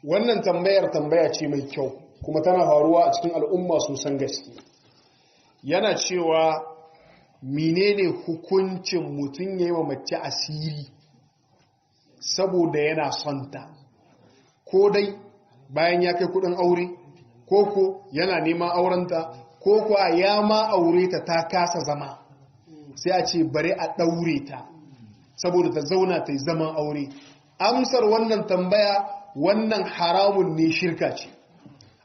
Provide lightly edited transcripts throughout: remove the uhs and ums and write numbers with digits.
wannan tambaya ce mai kyau kuma tana faruwa a cikin al'umma sosan gaske. Yana cewa menene hukuncin mutum ya yi wa mace asiri saboda yana son ta, ko dai bayan ya kai kudin aure, ko yana neman aurenta, ko ya ma aure ta kasa zama, sai a ce bari a ɗaure ta saboda ta zauna ta yi zaman aure. Amsar wannan tambaya, wannan haramun ne, shirka ce.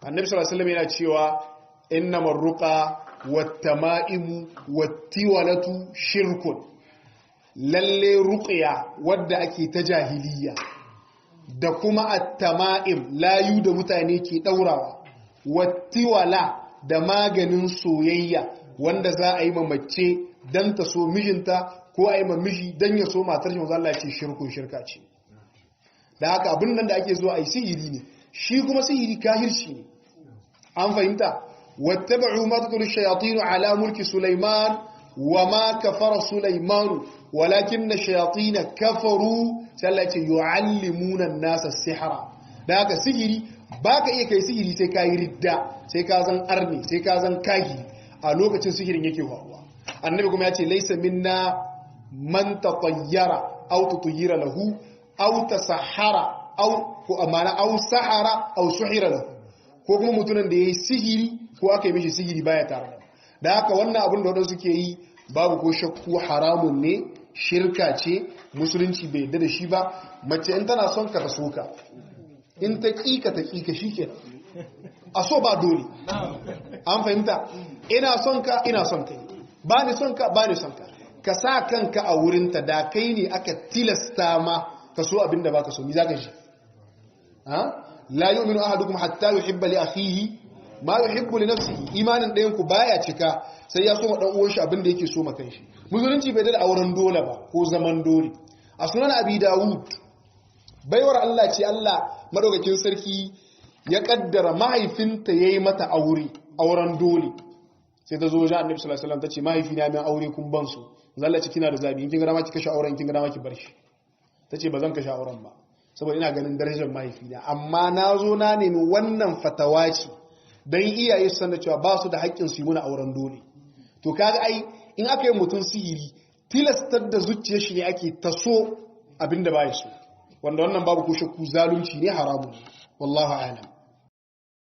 Annabi sallallahu alaihi wasallam yana cewa innamar ruqa wattama'imu wattiwalatu shirkun. Lalle ruqya wadda ake ta jahiliya da kuma attama'im layu da mutane ke daurawa, wattiwala da maganin soyayya wanda za a yi ma mace dan ta so mijinta ko a yi ma miji dan ya so matar shi, Allah ya ce shirkun, shirka ce. Da haka abin nan da ake zuwa a yi sihiri ne, shi kuma sihiri kahirci ne. An fahimta? wattaba'u ma tatlu ash-shayatin ala mulki Sulaiman wa ma kafara Sulaiman walakinna ash-shayatin kafaru, sai Allah ya ce yu'allimuna an-nasa as-sihra. Da haka sihiri baka iya kai sihiri sai kai ridda, sai ka zan arni, sai ka zan kagi, a lokacin sihirin yake faruwa. Annabi kuma ya ce laysa minna man tatayyara aw tutayyira lahu aw tasahhara aw sahara aw suhira lahu, ko kuma mutumin da yayi sihiri ko aka yi mishi sihiri baya tare da haka. Wannan abin da wadansu suke yi babu ko shakku haramun ne, shirka ce, musulunci bai yarda da shi ba. Mace in tana son ka ta soka, in ta kika ta kika shikenan, a so ba dole. An fahimta? Ina son ka ina son kai, ba ni son ka ba ni son ka, ka sa kanka a wurinta. Da kai ne aka tilasta ma ka so abinda baka so, ni zaka shi? La yu'minu ahadukum hatta yuhibba li akhihi ma yuhibbu li nafsihi. Imanin ɗayan ku baya cika sai ya so ma dan uwan shi abinda yake so ma kanshi. Musulunci bai da auren dole ba ko zaman dole. A sunan Abi Dawud, baiwar Allah ce, Allah madaukakin sarki ya kaddara mahaifinta yayi mata auren dole. Sai ta zo wajen Annabi sallallahu alaihi wasallam tace mahaifina mai aure kun ban su. Zalla ce kina da zabi, in kin ga dama ki kashe auren, kin ga dama ki bar shi. Tace bazan kashe auren ba saboda ina ganin darajar mahaifina, amma nazo na nemi wannan fatawa ce dan iyaye su san da cewa ba su da haƙƙin su yi muna auren dole. To kaga ai in aka yi mutun sihiri, tilastar da zuciyar shi ne ake taso abinda ba ya so, wanda wannan babu ko shakku zalunci ne, haramun. Wallahu a'lam.